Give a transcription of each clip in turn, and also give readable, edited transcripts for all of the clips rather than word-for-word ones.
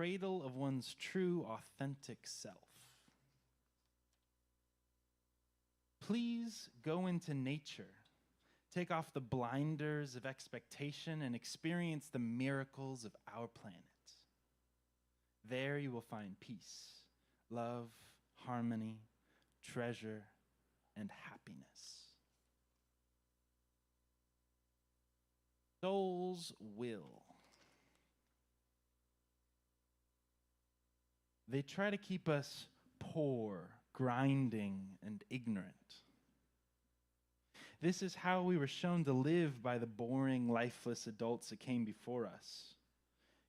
cradle of one's true, authentic self. Please go into nature. Take off the blinders of expectation and experience the miracles of our planet. There you will find peace, love, harmony, treasure, and happiness. Soul's will. They try to keep us poor, grinding, and ignorant. This is how we were shown to live by the boring, lifeless adults that came before us.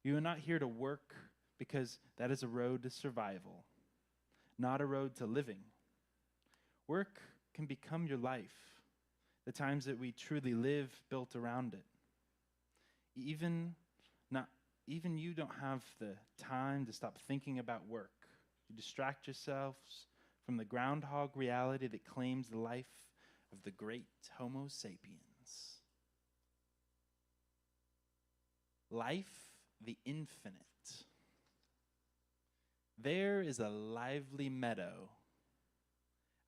You are not here to work because that is a road to survival, not a road to living. Work can become your life, the times that we truly live built around it. Even you don't have the time to stop thinking about work. You distract yourselves from the groundhog reality that claims the life of the great Homo sapiens. Life, the infinite. There is a lively meadow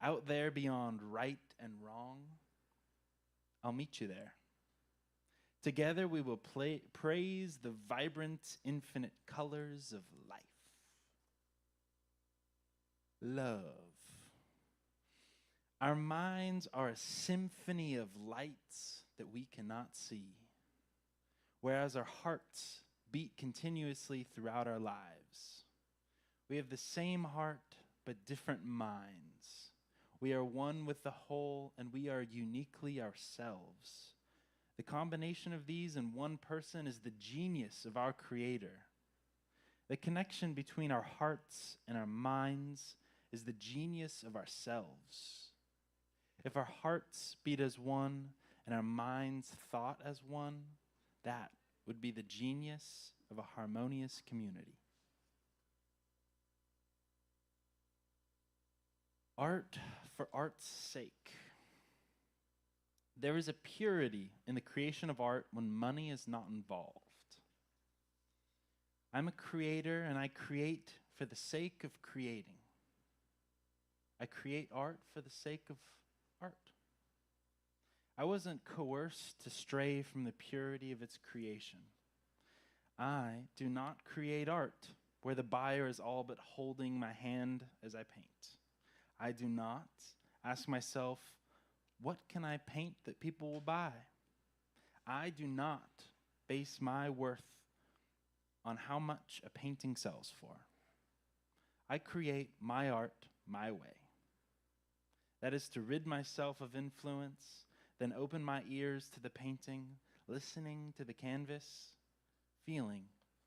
out there beyond right and wrong. I'll meet you there. Together we will praise the vibrant, infinite colors of life. Love. Our minds are a symphony of lights that we cannot see, whereas our hearts beat continuously throughout our lives. We have the same heart, but different minds. We are one with the whole, and we are uniquely ourselves. The combination of these in one person is the genius of our Creator. The connection between our hearts and our minds is the genius of ourselves. If our hearts beat as one and our minds thought as one, that would be the genius of a harmonious community. Art for art's sake. There is a purity in the creation of art when money is not involved. I'm a creator and I create for the sake of creating. I create art for the sake of art. I wasn't coerced to stray from the purity of its creation. I do not create art where the buyer is all but holding my hand as I paint. I do not ask myself, what can I paint that people will buy? I do not base my worth on how much a painting sells for. I create my art my way. That is to rid myself of influence, then open my ears to the painting, listening to the canvas, feeling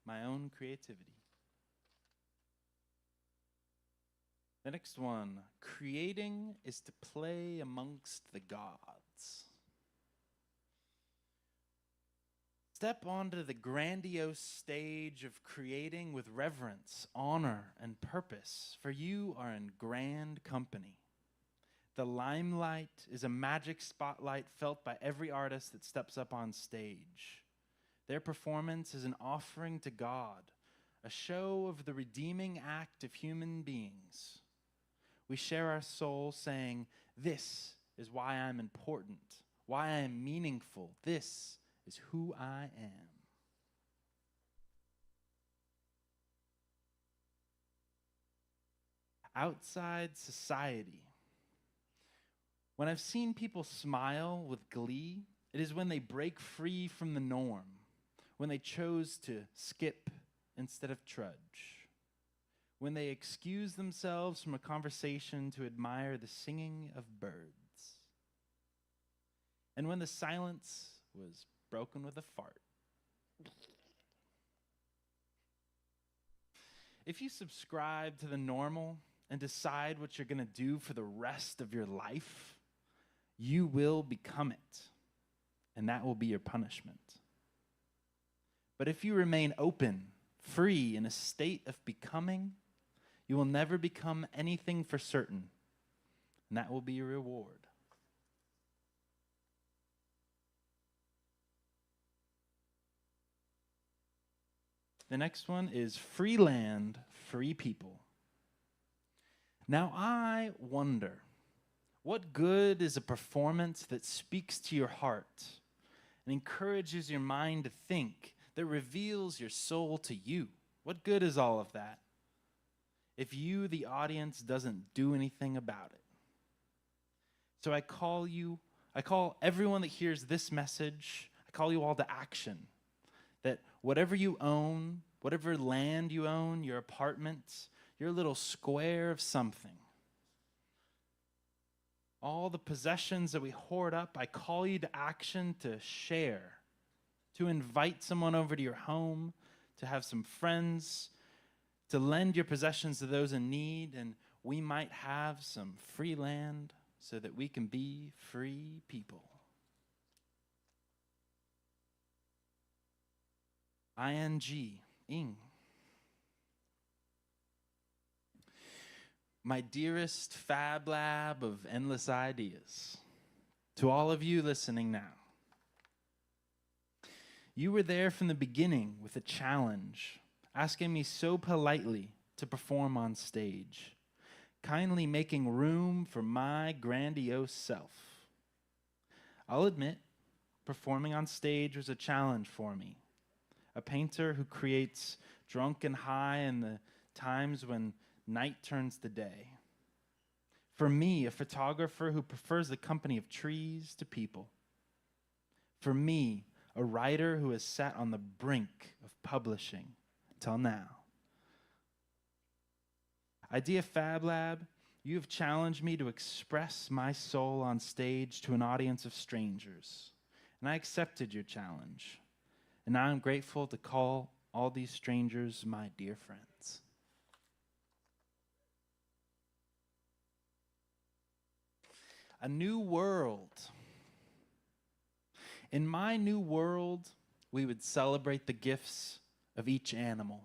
my own creativity. The next one, creating is to play amongst the gods. Step onto the grandiose stage of creating with reverence, honor, and purpose, for you are in grand company. The limelight is a magic spotlight felt by every artist that steps up on stage. Their performance is an offering to God, a show of the redeeming act of human beings. We share our soul saying, this is why I'm important, why I am meaningful. This is who I am. Outside society. When I've seen people smile with glee, it is when they break free from the norm, when they chose to skip instead of trudge. When they excuse themselves from a conversation to admire the singing of birds. And when the silence was broken with a fart. If you subscribe to the normal and decide what you're going to do for the rest of your life, you will become it, and that will be your punishment. But if you remain open, free, in a state of becoming, you will never become anything for certain, and that will be your reward. The next one is free land, free people. Now I wonder, what good is a performance that speaks to your heart and encourages your mind to think, that reveals your soul to you? What good is all of that if you, the audience, doesn't do anything about it? So I call everyone that hears this message, I call you all to action. That whatever you own, whatever land you own, your apartment, your little square of something, all the possessions that we hoard up, I call you to action to share, to invite someone over to your home, to have some friends, to lend your possessions to those in need, and we might have some free land so that we can be free people. ing. My dearest Fab Lab of endless ideas, to all of you listening now, you were there from the beginning with a challenge, asking me so politely to perform on stage, kindly making room for my grandiose self. I'll admit, performing on stage was a challenge for me. A painter who creates drunken high in the times when night turns to day. For me, a photographer who prefers the company of trees to people. For me, a writer who has sat on the brink of publishing until now. Idea Fab Lab, you have challenged me to express my soul on stage to an audience of strangers, and I accepted your challenge. And now I'm grateful to call all these strangers my dear friends. A new world. In my new world, we would celebrate the gifts of each animal,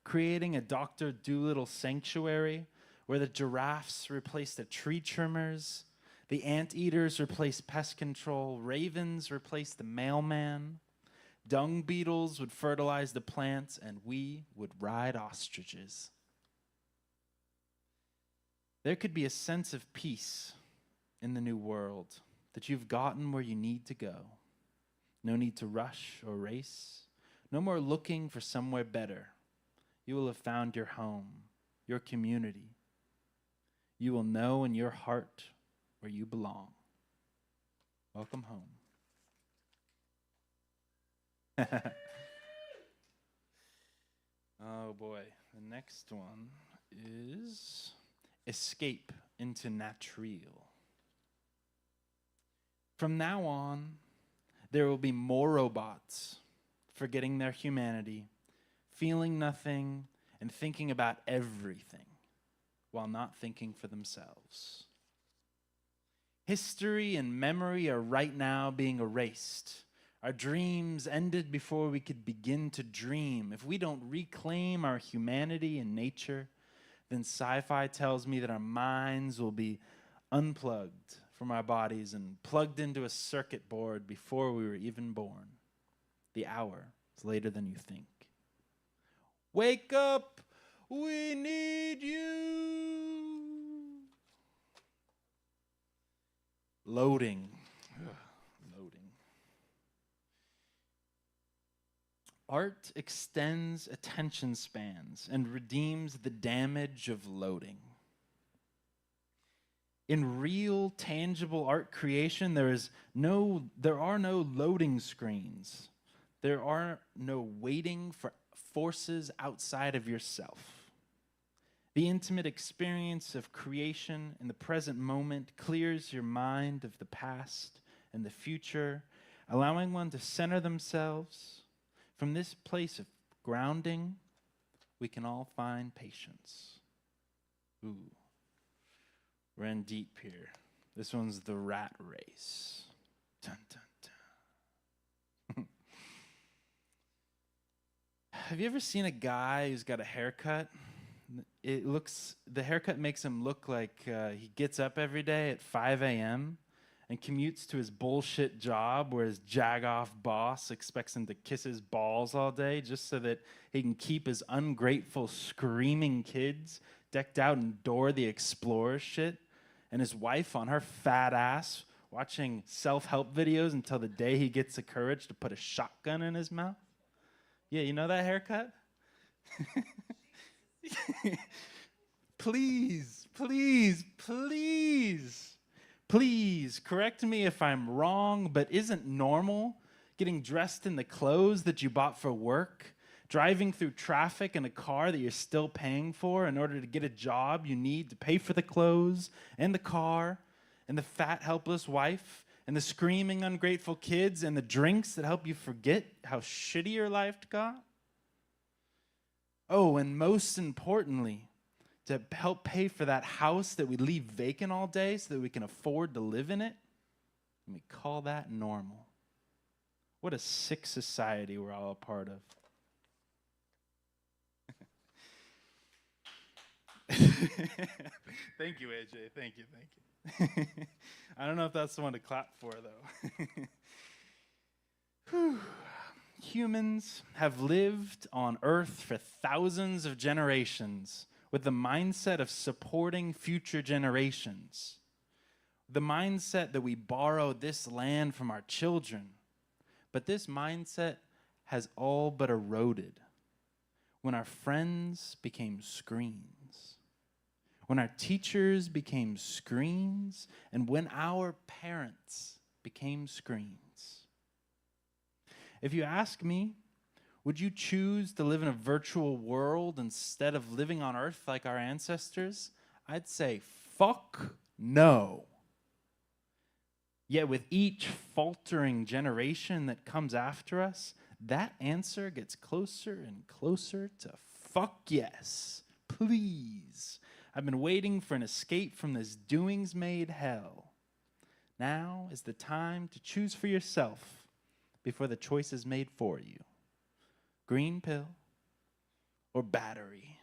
creating a Dr. Dolittle sanctuary where the giraffes replace the tree trimmers, the anteaters replace pest control, ravens replace the mailman, dung beetles would fertilize the plants, and we would ride ostriches. There could be a sense of peace in the new world, that you've gotten where you need to go. No need to rush or race. No more looking for somewhere better. You will have found your home, your community. You will know in your heart where you belong. Welcome home. Oh boy, the next one is escape into Natril. From now on, there will be more robots forgetting their humanity, feeling nothing, and thinking about everything while not thinking for themselves. History and memory are right now being erased. Our dreams ended before we could begin to dream. If we don't reclaim our humanity and nature, then sci-fi tells me that our minds will be unplugged from our bodies and plugged into a circuit board before we were even born. The hour is later than you think. Wake up! We need you! Loading. Loading. Art extends attention spans and redeems the damage of loading. In real, tangible art creation, there are no loading screens. There are no waiting for forces outside of yourself. The intimate experience of creation in the present moment clears your mind of the past and the future, allowing one to center themselves. From this place of grounding, we can all find patience. Ooh. We're in deep here. This one's the rat race. Dun, dun, dun. Have you ever seen a guy who's got a haircut? The haircut makes him look like he gets up every day at 5 a.m. and commutes to his bullshit job where his jag-off boss expects him to kiss his balls all day just so that he can keep his ungrateful, screaming kids decked out in Dora the Explorer shit, and his wife on her fat ass watching self-help videos until the day he gets the courage to put a shotgun in his mouth. Yeah, you know that haircut? Please, please, please, please correct me if I'm wrong, but isn't normal getting dressed in the clothes that you bought for work, driving through traffic in a car that you're still paying for in order to get a job you need to pay for the clothes and the car and the fat, helpless wife and the screaming, ungrateful kids and the drinks that help you forget how shitty your life got? Oh, and most importantly, to help pay for that house that we leave vacant all day so that we can afford to live in it. And we call that normal. What a sick society we're all a part of. Thank you, AJ. Thank you. I don't know if that's the one to clap for, though. Humans have lived on Earth for thousands of generations with the mindset of supporting future generations. The mindset that we borrow this land from our children. But this mindset has all but eroded when our friends became screens, when our teachers became screens, and when our parents became screens. If you ask me, would you choose to live in a virtual world instead of living on Earth like our ancestors? I'd say, fuck no. Yet with each faltering generation that comes after us, that answer gets closer and closer to fuck yes, please. I've been waiting for an escape from this doings-made hell. Now is the time to choose for yourself before the choice is made for you. Green pill or battery?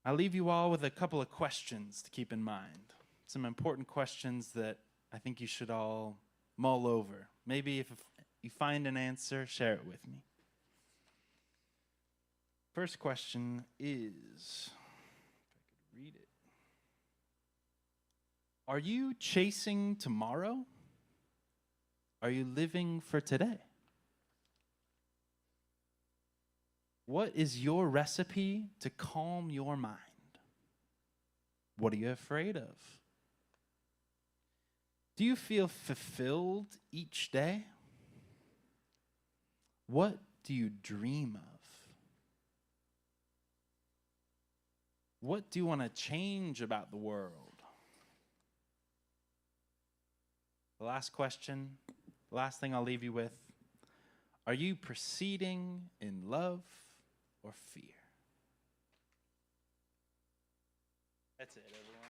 I'll leave you all with a couple of questions to keep in mind. Some important questions that I think you should all mull over. Maybe if you find an answer, share it with me. First question is, if I could read it. Are you chasing tomorrow? Are you living for today? What is your recipe to calm your mind? What are you afraid of? Do you feel fulfilled each day? What do you dream of? What do you want to change about the world? The last question, the last thing I'll leave you with. Are you proceeding in love or fear? That's it, everyone.